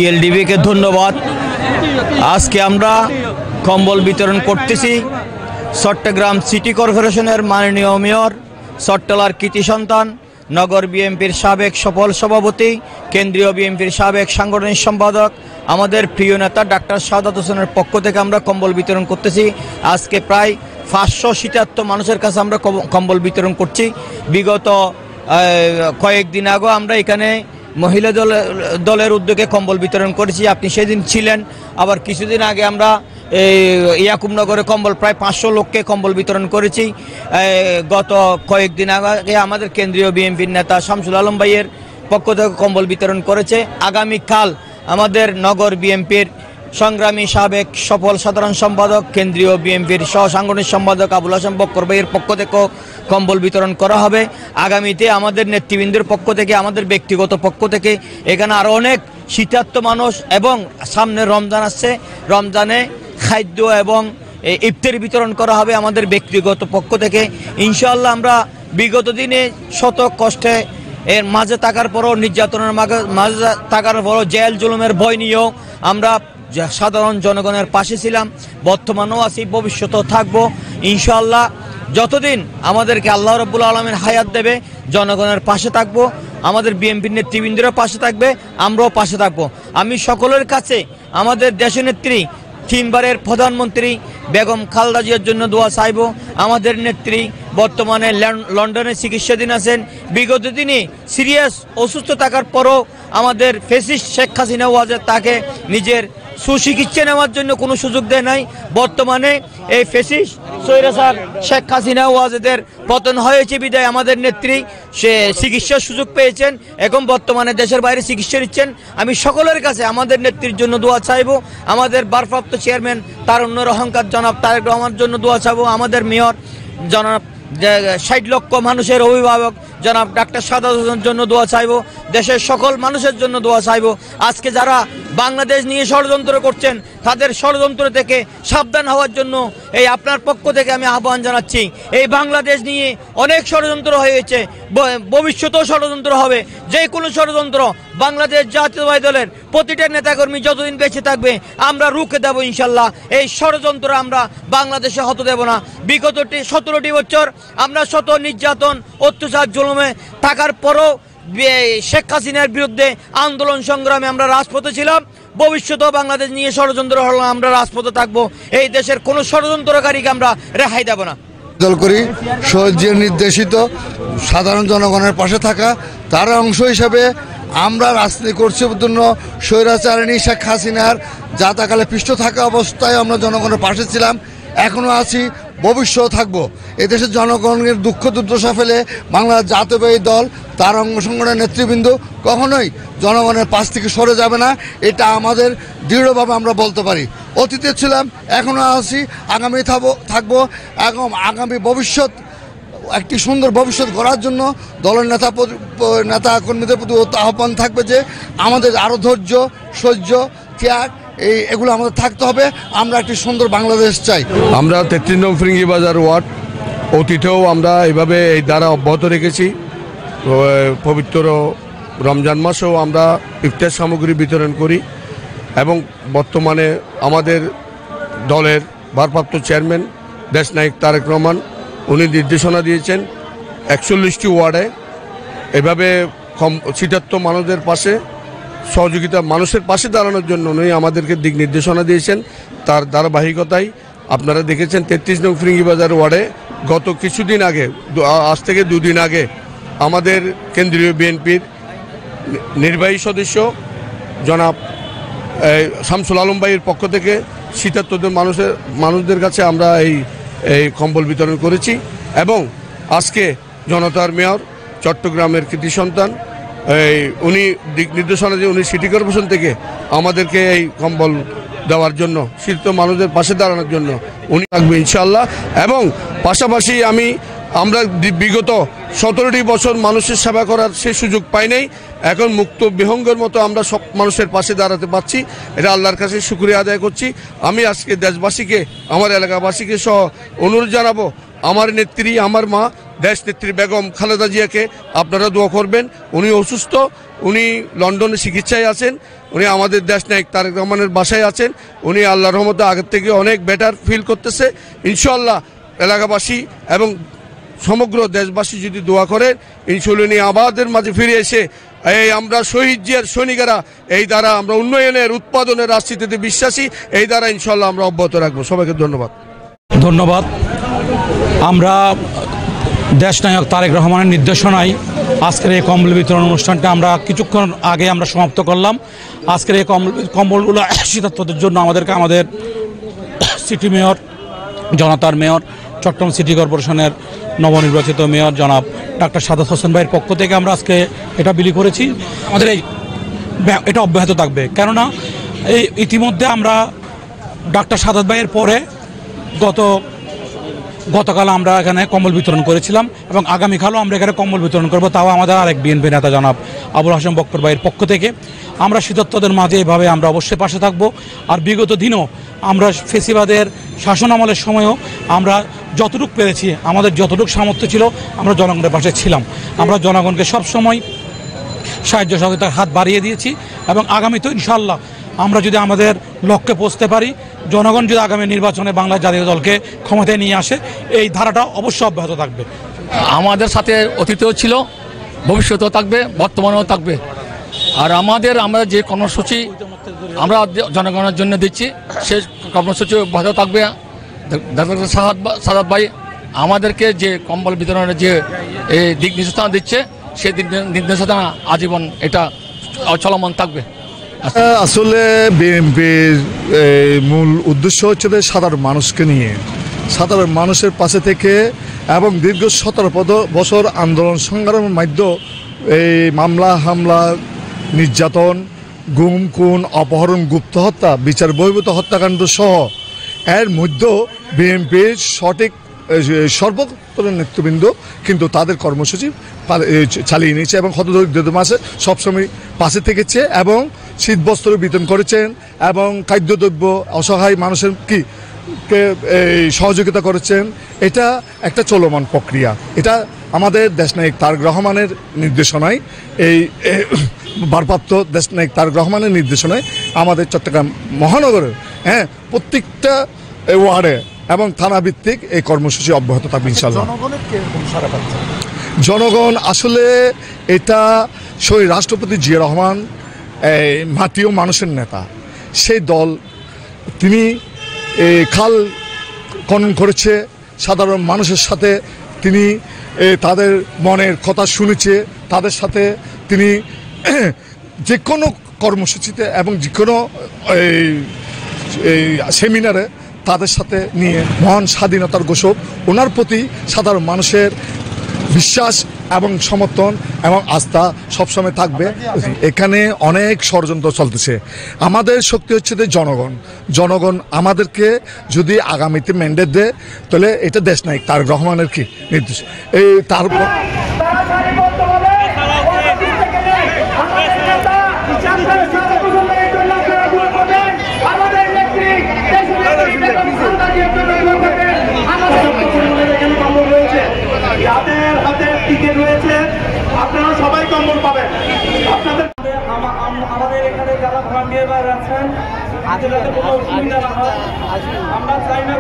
সিএলডিবিকে ধন্যবাদ। আজকে আমরা কম্বল বিতরণ করতেছি চট্টগ্রাম সিটি কর্পোরেশনের মাননীয় মেয়র, চট্টলার কৃতি সন্তান, নগর বিএনপির সাবেক সফল সভাপতি, কেন্দ্রীয় বিএনপির সাবেক সাংগঠনিক সম্পাদক, আমাদের প্রিয় নেতা ডাক্তার শাহাদাত হোসেনের পক্ষ থেকে আমরা কম্বল বিতরণ করতেছি। আজকে প্রায় 500 শীতার্ত মানুষের কাছে আমরা কম্বল বিতরণ করছি। বিগত কয়েকদিন আগে আমরা এখানে মহিলা দলের উদ্যোগে কম্বল বিতরণ করেছি, আপনি সেদিন ছিলেন। আবার কিছুদিন আগে আমরা ইয়াকুবনগরে কম্বল প্রায় 500 লোককে কম্বল বিতরণ করেছি। গত কয়েকদিন আগে আমাদের কেন্দ্রীয় বিএনপির নেতা শামসুল আলম ভাইয়ের পক্ষ থেকে কম্বল বিতরণ করেছে। আগামীকাল আমাদের নগর বিএনপির সংগ্রামী সাবেক সফল সাধারণ সম্পাদক, কেন্দ্রীয় বিএনপির সহ সাংগঠনিক সম্পাদক আবুল হাসান বক্কর ভাইয়ের পক্ষ থেকেও কম্বল বিতরণ করা হবে। আগামীতে আমাদের নেতৃবৃন্দের পক্ষ থেকে, আমাদের ব্যক্তিগত পক্ষ থেকে এখানে আরও অনেক শীতার্ত মানুষ, এবং সামনে রমজান আসছে, রমজানে খাদ্য এবং ইফতারি বিতরণ করা হবে আমাদের ব্যক্তিগত পক্ষ থেকে। ইনশাআল্লাহ আমরা বিগত দিনে শত কষ্টে এর মাঝে থাকার পরও, নির্যাতনের মাঝে থাকার পরও, জেল জুলুমের ভয় নিয়েও আমরা সাধারণ জনগণের পাশে ছিলাম, বর্তমানেও আছি, ভবিষ্যতেও থাকবো ইনশাআল্লাহ। যতদিন আমাদেরকে আল্লাহ রাব্বুল আলামিন হায়াত দেবে, জনগণের পাশে থাকবো, আমাদের বিএনপির নেতৃবৃন্দরা পাশে থাকবে, আমরাও পাশে থাকবো। আমি সকলের কাছে আমাদের দেশনেত্রী, 3 বারের প্রধানমন্ত্রী বেগম খালেদা জিয়ার জন্য দোয়া চাইব। আমাদের নেত্রী বর্তমানে লন্ডনে চিকিৎসাধীন আছেন। বিগত দিনে সিরিয়াস অসুস্থ থাকার পরও আমাদের ফ্যাসিস্ট শেখ হাসিনা ওয়াজেদ তাকে নিজের সুচিকিৎসা নেওয়ার জন্য কোনো সুযোগ দেয় নাই। বর্তমানে এই ফ্যাসিস্ট স্বৈরাচার শেখ হাসিনা ওয়াজেদের পতন হয়েছে বিদায় আমাদের নেত্রী সে চিকিৎসার সুযোগ পেয়েছেন, এখন বর্তমানে দেশের বাইরে চিকিৎসা নিচ্ছেন। আমি সকলের কাছে আমাদের নেত্রীর জন্য দোয়া চাইব, আমাদের ভারপ্রাপ্ত চেয়ারম্যান তারুণ্যের অহংকার জনাব তারেক রহমানের জন্য দোয়া চাইব, আমাদের মেয়র জনাব 60 লক্ষ মানুষের অভিভাবক জনাব ডাক্তার শাহাদাত হোসেনের জন্য দোয়া চাইব, দেশের সকল মানুষের জন্য দোয়া চাইব। আজকে যারা বাংলাদেশ নিয়ে ষড়যন্ত্র করছেন তাদের ষড়যন্ত্র থেকে সাবধান হওয়ার জন্য এই আপনার পক্ষ থেকে আমি আহ্বান জানাচ্ছি। এই বাংলাদেশ নিয়ে অনেক ষড়যন্ত্র হয়েছে, ভবিষ্যতেও ষড়যন্ত্র হবে। যে কোনো ষড়যন্ত্র বাংলাদেশ জাতীয়তাবাদী দলের প্রতিটা নেতাকর্মী যতদিন বেঁচে থাকবে আমরা রুখে দেব ইনশাল্লাহ। এই ষড়যন্ত্র আমরা বাংলাদেশে হতে দেব না। বিগত 17টি বছর আমরা শত নির্যাতন, অত্যাচার, জুলুমে থাকার পরও শেখ হাসিনার বিরুদ্ধে আন্দোলন সংগ্রামে আমরা রাজপথে ছিলাম। ভবিষ্যতেও বাংলাদেশ নিয়ে ষড়যন্ত্র হলে আমরা রাজপথে থাকবো। এই দেশের কোনো ষড়যন্ত্রকারীকে আমরা রেহাই দেব না। দল করি শহীদ জিয়ার নির্দেশিত সাধারণ জনগণের পাশে থাকা, তার অংশ হিসাবে আমরা রাজনীতি করছি জন্য স্বৈরাচারিণী শেখ হাসিনার জাতাকালে পৃষ্ঠ থাকা অবস্থায় আমরা জনগণের পাশে ছিলাম, এখনও আছি, ভবিষ্যৎ থাকবো। এদেশের জনগণের দুঃখ দুর্দশা ফেলে বাংলার জাতীয়বাদী দল, তার অঙ্গ সংগঠনের নেতৃবৃন্দ কখনোই জনগণের পাশ থেকে সরে যাবে না, এটা আমাদের দৃঢ়ভাবে আমরা বলতে পারি। অতীতে ছিলাম, এখনও আছি, আগামী থাকবো। আগামী ভবিষ্যৎ, একটি সুন্দর ভবিষ্যৎ গড়ার জন্য দলের নেতা কর্মীদের প্রতি আহ্বান থাকবে যে আমাদের আরও ধৈর্য, সহ্য, ত্যাগ এগুলো আমাদের থাকতে হবে। আমরা একটি সুন্দর বাংলাদেশ চাই। আমরা 33 নং ফিরিঙ্গিবাজার ওয়ার্ড অতীতেও আমরা এইভাবে এই দ্বারা অব্যাহত রেখেছি। পবিত্র রমজান মাসেও আমরা ইফতার সামগ্রী বিতরণ করি, এবং বর্তমানে আমাদের দলের ভারপ্রাপ্ত চেয়ারম্যান দেশনায়ক তারেক রহমান উনি নির্দেশনা দিয়েছেন 41টি ওয়ার্ডে এভাবে শীতার্ত মানুষদের পাশে সহযোগিতা, মানুষের পাশে দাঁড়ানোর জন্য উনি আমাদেরকে দিক নির্দেশনা দিয়েছেন। তার ধারাবাহিকতায় আপনারা দেখেছেন 33 নং ফিরিঙ্গিবাজার ওয়ার্ডে গত কিছুদিন আগে, আজ থেকে 2 দিন আগে, আমাদের কেন্দ্রীয় বিএনপির নির্বাহী সদস্য জনাব শামসুল আলম ভাইয়ের পক্ষ থেকে শীতার্তদের মানুষদের কাছে আমরা এই কম্বল বিতরণ করেছি। এবং আজকে জনতার মেয়র, চট্টগ্রামের কৃতি সন্তান, উনি দিক নির্দেশনা দিয়ে উনি সিটি কর্পোরেশন থেকে আমাদেরকে এই কম্বল দেওয়ার জন্য, শীত মানুষদের পাশে দাঁড়ানোর জন্য উনি থাকবে ইনশাআল্লাহ। এবং পাশাপাশি আমরা বিগত 17টি বছর মানুষের সেবা করার সে সুযোগ পাই নাই, এখন মুক্ত বিহঙ্গের মতো আমরা সব মানুষের পাশে দাঁড়াতে পারছি, এটা আল্লাহর কাছে শুকরিয়া আদায় করছি। আমি আজকে দেশবাসীকে, আমার এলাকাবাসীকে সহ অনুরোধ জানাবো, আমার নেত্রী, আমার মা দেশ নেত্রী বেগম খালেদা জিয়াকে আপনারা দোয়া করবেন। উনি অসুস্থ, উনি লন্ডনে চিকিৎসায় আছেন, উনি আমাদের দেশনায়ক তারেক রহমানের বাসায় আছেন। উনি আল্লাহর রহমতে আগের থেকে অনেক বেটার ফিল করতেছে। ইনশাআল্লাহ এলাকাবাসী এবং সমগ্র দেশবাসী যদি দোয়া করেন, ইনশাআল্লাহ উনি আমাদের মাঝে ফিরে এসে এই আমরা শহীদ জিয়ার সৈনিকেরা এই দ্বারা আমরা উন্নয়নের উৎপাদনের রাজনীতিতে বিশ্বাসী, এই দ্বারা ইনশাআল্লাহ আমরা অব্যাহত রাখবো। সবাইকে ধন্যবাদ। ধন্যবাদ। আমরা দেশনায়ক তারেক রহমানের নির্দেশনায় আজকের এই কম্বল বিতরণ অনুষ্ঠানটা আমরা কিছুক্ষণ আগে আমরা সমাপ্ত করলাম। আজকের এই কম্বলগুলো শীতার্তদের জন্য আমাদের সিটি মেয়র, জনতার মেয়র, চট্টগ্রাম সিটি কর্পোরেশনের নবনির্বাচিত মেয়র জনাব ডাক্তার সাদাত হোসেন ভাইয়ের পক্ষ থেকে আমরা আজকে এটা বিলি করেছি। আমাদের এটা অব্যাহত থাকবে, কেননা এই ইতিমধ্যে আমরা ডাক্তার সাদাত ভাইয়ের পরে গতকাল আমরা এখানে কম্বল বিতরণ করেছিলাম এবং আগামীকালও আমরা এখানে কম্বল বিতরণ করব, তাও আমাদের আরেক বিএনপি নেতা জনাব আবুল হাশেম বক্কর ভাইয়ের পক্ষ থেকে। আমরা শীতার্তদের মাঝে এভাবে আমরা অবশ্যই পাশে থাকব। আর বিগত দিনও আমরা ফেসিবাদের শাসন আমলের সময়ও আমরা যতটুকু পেরেছি, আমাদের যতটুকু সামর্থ্য ছিল, আমরা জনগণের পাশে ছিলাম। আমরা জনগণকে সবসময় সাহায্য সহযোগিতার হাত বাড়িয়ে দিয়েছি এবং আগামীতেও ইনশাআল্লাহ আমরা যদি আমাদের লক্ষ্যে পৌঁছতে পারি, জনগণ যদি আগামী নির্বাচনে বাংলা জাতীয় দলকে ক্ষমতায় নিয়ে আসে, এই ধারাটা অবশ্যই অব্যাহত থাকবে। আমাদের সাথে অতীতেও ছিল, ভবিষ্যতেও থাকবে, বর্তমানেও থাকবে। আর আমরা যে কর্মসূচি আমরা জনগণের জন্য দিচ্ছি, সেই কর্মসূচি অব্যাহত থাকবে। সাদাত ভাই আমাদেরকে যে কম্বল বিতরণের যে দিক নির্দেশনা দিচ্ছে, সেই দিক নির্দেশনা আজীবন এটা চলমান থাকবে। আসলে বিএনপির মূল উদ্দেশ্য হচ্ছে সাধারণ মানুষকে নিয়ে, সাধারণ মানুষের পাশে থেকে এবং দীর্ঘ 17 বছর আন্দোলন সংগ্রামের মাধ্যমে এই মামলা হামলা, নির্যাতন, গুম খুন, অপহরণ, গুপ্ত হত্যা, বিচার বহির্ভূত হত্যাকাণ্ড সহ এর মধ্যেও বিএনপির সঠিক সর্বস্তরের নেতৃবৃন্দ কিন্তু তাদের কর্মসূচি চালিয়ে নিয়েছে এবং হতদরিদ্রদের মাঝে সবসময় পাশে থেকেছে এবং শীতবস্ত্র বিতরণ করেছেন এবং খাদ্যদ্রব্য অসহায় মানুষের সহযোগিতা করেছেন। এটা একটা চলমান প্রক্রিয়া। এটা আমাদের দেশনায়ক তারেক রহমানের নির্দেশনায়, এই ভারপ্রাপ্ত দেশনায়ক তারেক রহমানের নির্দেশনায় আমাদের চট্টগ্রাম মহানগরের প্রত্যেকটা ওয়ার্ডে এবং থানাভিত্তিক এই কর্মসূচি অব্যাহত থাকবে ইনশাআল্লাহ। জনগণ আসলে এটা শহীদ রাষ্ট্রপতি জিয়া রহমান মাটি ও মানুষের নেতা, সেই দল তিনি খাল খনন করেছে, সাধারণ মানুষের সাথে তিনি তাদের মনের কথা শুনেছে, তাদের সাথে তিনি যে কোনো কর্মসূচিতে এবং যে কোনো সেমিনারে তাদের সাথে নিয়ে মহান স্বাধীনতার ঘোষক, ওনার প্রতি সাধারণ মানুষের বিশ্বাস এবং সমর্থন এবং আস্থা সবসময় থাকবে। এখানে অনেক ষড়যন্ত্র চলতেছে। আমাদের শক্তি হচ্ছে জনগণ আমাদেরকে যদি আগামীতে ম্যান্ডেট দেয়, তাহলে এটা দেশনায়ক তারেক রহমানের কি নির্দেশ, এই তারপর যাদের হাতে টিকিট রয়েছে আপনারা সবাই কম্বল পাবেন। আমাদের এখানে যারা ভলান্টিয়ার আছেন, যাতে কোনো অসুবিধা না হয়, আমরা চাই না।